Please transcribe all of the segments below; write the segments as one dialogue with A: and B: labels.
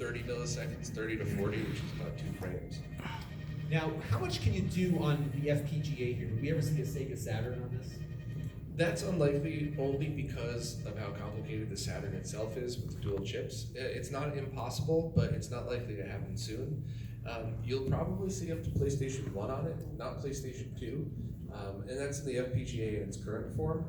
A: 30 milliseconds, 30 to 40, which is about 2 frames.
B: Now, how much can you do on the FPGA here? Did we ever see a Sega Saturn on this?
A: That's unlikely only because of how complicated the Saturn itself is with dual chips. It's not impossible, but it's not likely to happen soon. You'll probably see up to PlayStation 1 on it, not PlayStation 2, and that's the FPGA in its current form.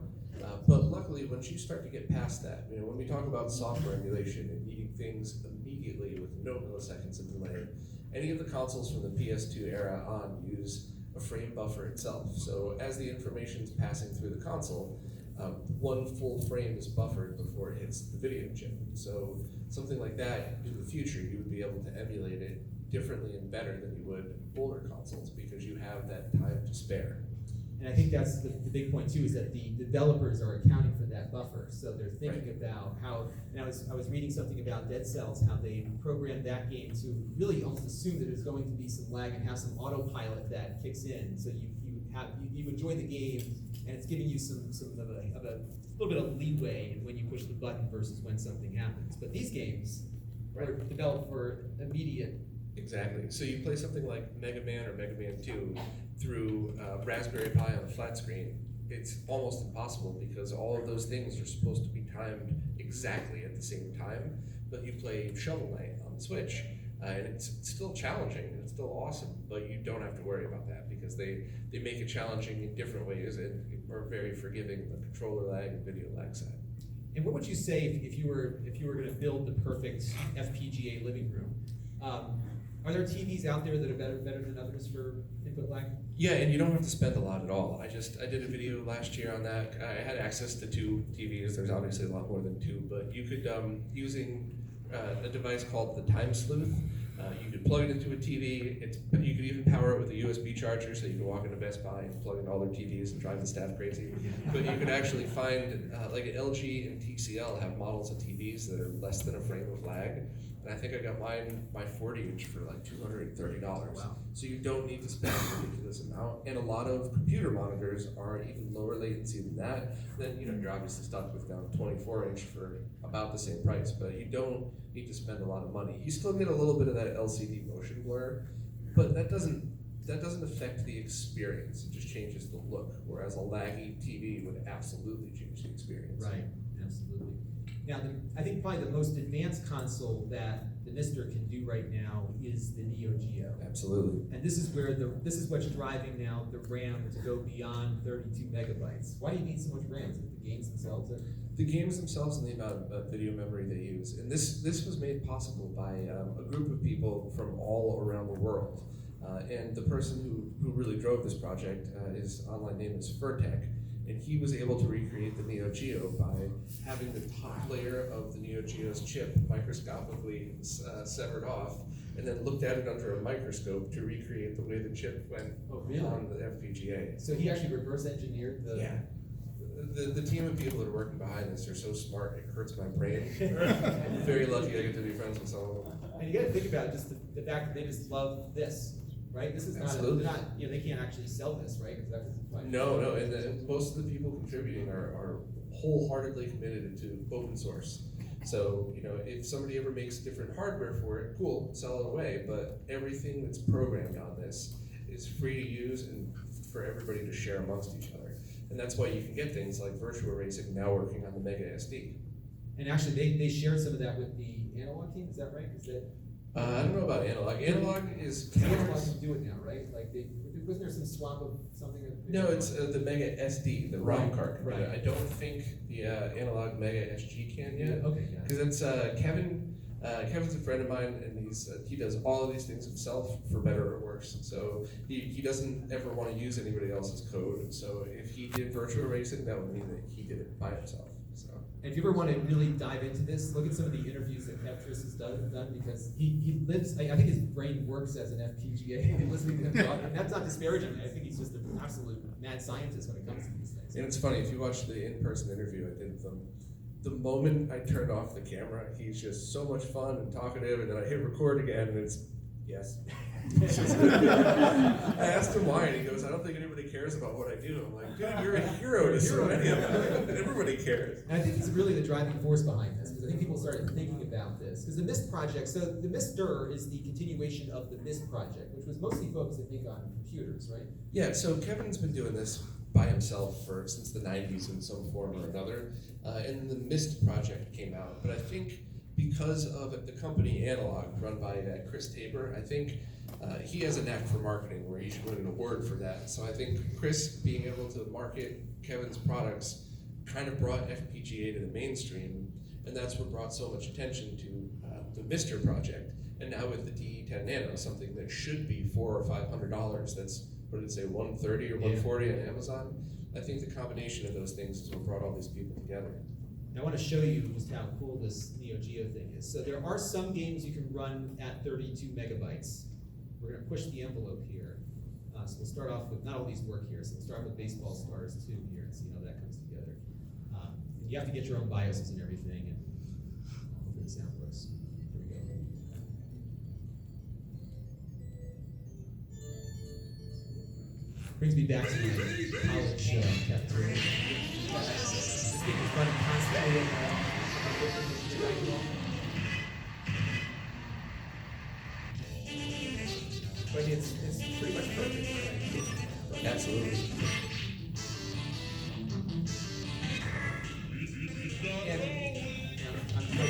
A: But luckily, once you start to get past that, when we talk about software emulation and needing things immediately with no milliseconds of delay, any of the consoles from the PS2 era on use a frame buffer itself. So as the information's passing through the console, 1 full frame is buffered before it hits the video chip. So something like that, in the future, you would be able to emulate it differently and better than you would older consoles because you have that time to spare.
B: And I think that's the big point too, is that the developers are accounting for that buffer. So they're thinking about how, and I was reading something about Dead Cells, how they programmed that game to really almost assume that there's going to be some lag and have some autopilot that kicks in. So you enjoy the game, and it's giving you some of a little bit of leeway when you push the button versus when something happens. But these games are developed for immediate.
A: Exactly. So you play something like Mega Man or Mega Man 2 through Raspberry Pi on a flat screen. It's almost impossible because all of those things are supposed to be timed exactly at the same time. But you play Shovel Knight on the Switch, and it's still challenging and it's still awesome, but you don't have to worry about that because they make it challenging in different ways and are very forgiving on the controller lag and video lag side.
B: And what would you say if you were going to build the perfect FPGA living room? Are there TVs out there that are better than others for input lag?
A: Yeah, and you don't have to spend a lot at all. I did a video last year on that. I had access to 2 TVs. There's obviously a lot more than 2, but you could, using a device called the Time Sleuth, you could plug it into a TV. You could even power it with a USB charger, so you could walk into Best Buy and plug in all their TVs and drive the staff crazy. But you could actually find, like LG and TCL have models of TVs that are less than a frame of lag. And I think I got my 40-inch for like $230.
B: Wow.
A: So you don't need to spend a ridiculous amount. And a lot of computer monitors are even lower latency than that. Then you're obviously stuck with down 24-inch for about the same price, but you don't need to spend a lot of money. You still get a little bit of that LCD motion blur, but that doesn't affect the experience. It just changes the look. Whereas a laggy TV would absolutely change the experience.
B: Right, absolutely. Now, I think probably the most advanced console that the Mister can do right now is the Neo Geo.
A: Absolutely.
B: And this is where this is what's driving now the RAM to go beyond 32 megabytes. Why do you need so much RAM? Is it the games themselves?
A: The games themselves and the amount of video memory they use. And this was made possible by a group of people from all around the world. And the person who really drove this project, his online name is Furtek. And he was able to recreate the Neo Geo by having the top layer of the Neo Geo's chip microscopically severed off, and then looked at it under a microscope to recreate the way the chip went on the FPGA.
B: So he actually reverse engineered the...
A: Yeah. The team of people that are working behind this are so smart, it hurts my brain. I'm very lucky I get to be friends with some of them.
B: And you got to think about it, just the fact that they just love this. Right, this is
A: Absolutely.
B: not they can't actually sell this, right? Because that was
A: no, and most of the people contributing are wholeheartedly committed to open source. So if somebody ever makes different hardware for it, cool, sell it away. But everything that's programmed on this is free to use and for everybody to share amongst each other. And that's why you can get things like virtual racing now working on the Mega SD.
B: And actually, they shared some of that with the analog team. Is that right?
A: I don't know about analog. Analog is
B: Analog can do it now, right? Like, wasn't there some swap of something?
A: No, it's the Mega SD, the ROM card.
B: Right.
A: I don't think the analog Mega SG can yet.
B: Okay. Yeah.
A: Because it's Kevin. Kevin's a friend of mine, and he does all of these things himself, for better or worse. So he doesn't ever want to use anybody else's code. So if he did virtual racing, that would mean that he did it by himself.
B: And if you ever want to really dive into this, look at some of the interviews that Petris has done because he lives, I think his brain works as an FPGA and listening to him talk, and that's not disparaging. I think he's just an absolute mad scientist when it comes to these things.
A: And it's funny, if you watch the in-person interview I did with him, the moment I turned off the camera, he's just so much fun and talkative, and then I hit record again, and it's, yes. I asked him why, and he goes, I don't think anybody cares about what I do. I'm like, dude, you're a hero to so many of them. Everybody cares.
B: And I think it's really the driving force behind this, because I think people started thinking about this. Because the MIST project, so the MIST-DIR is the continuation of the MIST project, which was mostly focused, I think, on computers, right?
A: Yeah, so Kevin's been doing this by himself since the 90s in some form or another. And the MIST project came out, but I think because of the company Analog, run by Chris Tabor, I think he has a knack for marketing where he should win an award for that. So I think Chris being able to market Kevin's products kind of brought FPGA to the mainstream, and that's what brought so much attention to the MISTER project. And now with the DE10 Nano, something that should be $400 or $500, that's, what did it say, $130 or $140 on Amazon? I think the combination of those things is what brought all these people together.
B: Now, I want to show you just how cool this Neo Geo thing is. So there are some games you can run at 32 megabytes. We're going to push the envelope here. So we'll start off with, not all these work here, so we'll start with Baseball Stars 2 here and see how that comes together. And you have to get your own BIOSes and everything, and hopefully the sound works. Here we go. Brings me back to my college cafeteria. This thing is running constantly but it's pretty much perfect. Right?
A: Absolutely.
B: And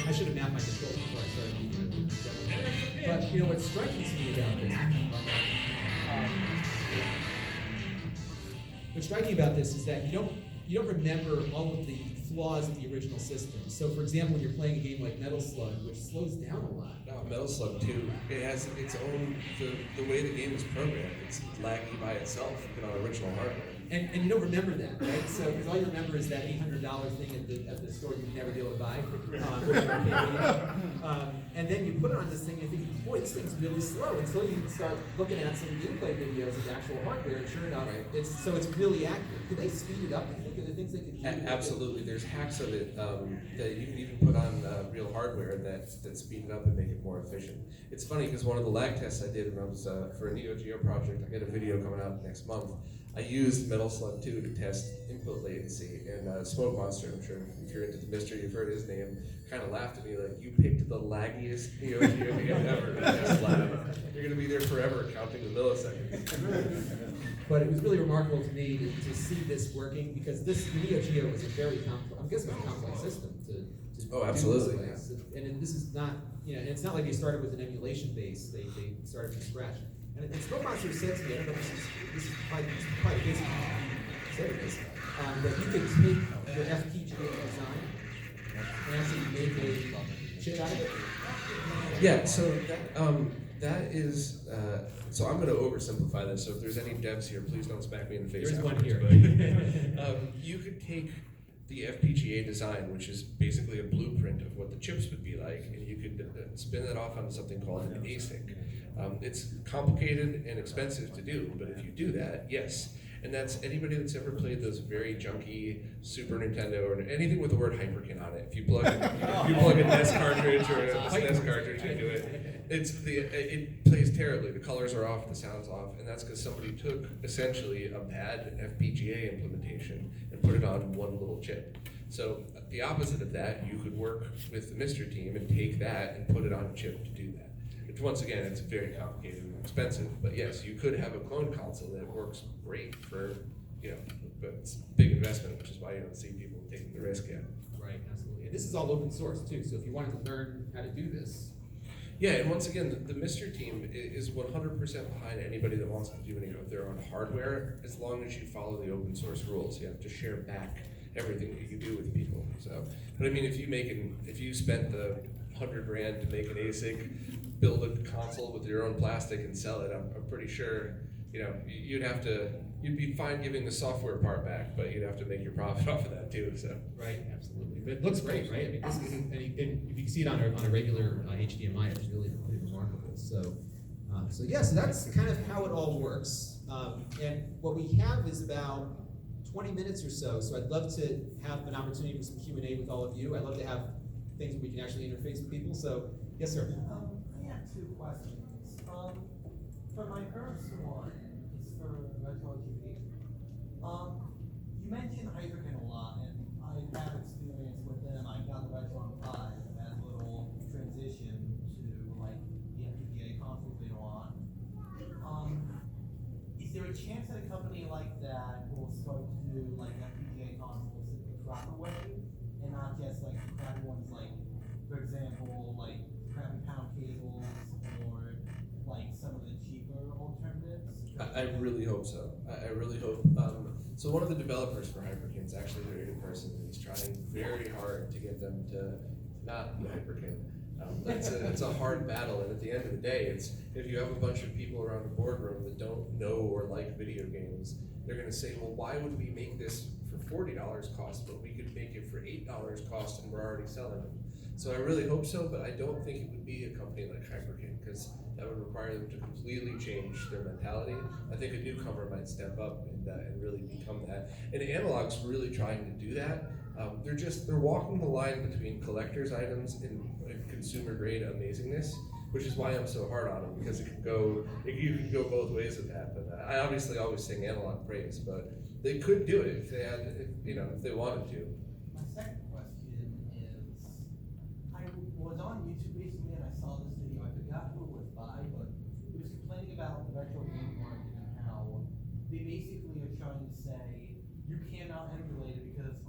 B: I should have mapped my controls before I started using it. But you know what's striking to me about this? What's striking about this is that you don't remember all of the flaws of the original system. So, for example, when you're playing a game like Metal Slug, which slows down a lot.
A: No, Metal Slug 2, it has its own, the way the game is programmed, it's laggy by itself, even on original hardware.
B: And you don't remember that, right? So, because all you remember is that $800 thing at the store you'd never be able to buy. And then you put it on this thing and you think, boy, this thing's really slow. Until you start looking at some gameplay videos of actual hardware, and sure enough, it's really accurate. Could they speed it up? I think are there things they could do?
A: Absolutely, there's hacks of it that you can even put on real hardware that speed it up and make it more efficient. It's funny because one of the lag tests I did when I was for a Neo Geo project, I got a video coming out next month. I used Metal Slug 2 to test input latency, and Smoke Monster, I'm sure if you're into the mystery, you've heard his name, kind of laughed at me like, you picked the laggiest Neo Geo game ever. And I just laughed. You're going to be there forever counting the milliseconds.
B: But it was really remarkable to me to see this working, because this Neo Geo was a very complex, I'm guessing it was a complex system to
A: Oh, absolutely.
B: do this. And this is not, it's not like they started with an emulation base, they started from scratch. And Smoke Monster said to me, I don't know if this is probably basic, said this, that you could take your FPGA design and actually make a chip out of it.
A: Yeah, so that is, so I'm going to oversimplify this, so if there's any devs here, please don't smack me in the face.
B: There's one
A: afterwards,
B: here.
A: But, you could take the FPGA design, which is basically a blueprint of what the chips would be like, and you could spin that off onto something called an ASIC. It's complicated and expensive to do, but if you do that, yes. And that's anybody that's ever played those very junky Super Nintendo or anything with the word Hyperkin on it. If you plug a NES cartridge or a SNES cartridge into it, it plays terribly. The colors are off, the sound's off, and that's because somebody took essentially a bad FPGA implementation and put it on one little chip. So the opposite of that, you could work with the MiSTer team and take that and put it on a chip to do that. Which once again, it's very complicated and expensive, but yes, you could have a clone console that works great for, but it's a big investment, which is why you don't see people taking the risk yet.
B: Right, absolutely. And this is all open source too, so if you wanted to learn how to do this.
A: Yeah, and once again, the MiSTer team is 100% behind anybody that wants to do any of their own hardware, as long as you follow the open source rules. You have to share back everything that you do with people. So, but I mean, if you spent the $100,000 to make an ASIC, build a console with your own plastic and sell it, I'm pretty sure, you'd be fine giving the software part back, but you'd have to make your profit off of that too, so.
B: Right, absolutely. But it looks great, right? I mean, this is, and if you can see it on a regular HDMI, it's really remarkable. So that's kind of how it all works. And what we have is about 20 minutes or so. So I'd love to have an opportunity for some Q&A with all of you. I'd love to have things where we can actually interface with people. So, yes, sir.
C: I have two questions. For my first one, it's for Retro RGB. You mentioned Hyperkin a lot, and I have experience with them. I got the Retron 5 as a little transition to like the FPGA consoles they want. Is there a chance that a company like that will start to do like FPGA consoles the proper way, and not just like crappy ones like, for example, like crappy pound cables or like some of the cheaper alternatives?
A: I really hope so. I really hope. So one of the developers for Hyperkin is actually a very good person, and he's trying very hard to get them to not be Hyperkin. It's a hard battle, and at the end of the day, it's if you have a bunch of people around a boardroom that don't know or like video games, they're going to say, well, why would we make this for $40 cost, but we could make it for $8 cost, and we're already selling them. So I really hope so, but I don't think it would be a company like Hyperkin, because that would require them to completely change their mentality. I think a newcomer might step up and really become that. And Analog's really trying to do that. They're walking the line between collector's items and consumer grade amazingness, which is why I'm so hard on them, because you can go both ways with that. But I obviously always sing Analog praise, but they could do it if they had, if they wanted to.
C: My second question is, I was on YouTube recently and I saw this video. I forgot who it was by, but it was complaining about the retro game market and how they basically are trying to say you cannot emulate it because the